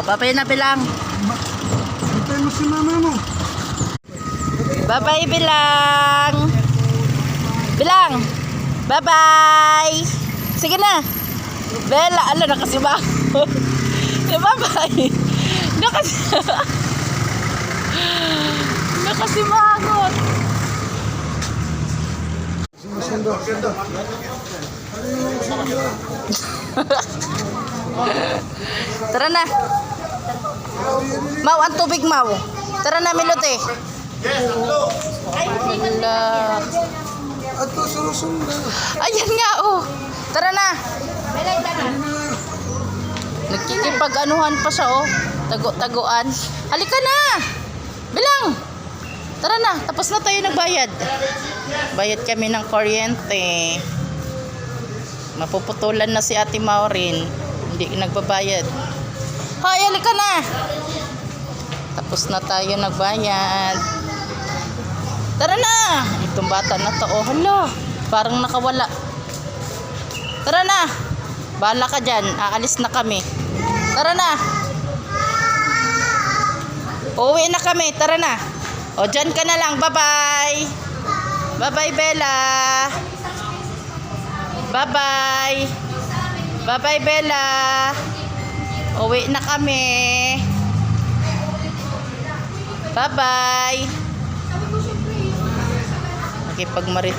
Bye-bye na bilang. Hintay mo si mama mo. Bye-bye bilang. Bilang. Bye-bye. Sige na. Bella, nakasiba. Bye-bye. Nakasimangot. Sundo. Tara na. Mau, ang tubig, Mau. Tara na, Milote. Wala. Ato sundo. Ayan nga, oh. Tara na. Nagkikipag-anuhan pa siya, oh. Tago-taguan. Halika na. Bilang. Tara na. Tapos na tayo nagbayad. Bayad kami ng kuryente. Mapuputulan na si Ate Maureen. Hindi nagbabayad. Hoy, halika na. Tapos na tayo nagbayad. Tara na. Itong bata na to, oh, hala. Parang nakawala. Tara na. Bahala ka dyan. Aalis na kami. Tara na. Uuwi na kami. Tara na. O, dyan ka na lang. Bye-bye. Bye-bye, Bella. Bye-bye. Bye-bye, Bella. Uwi na kami. Bye-bye. Nakipagmarit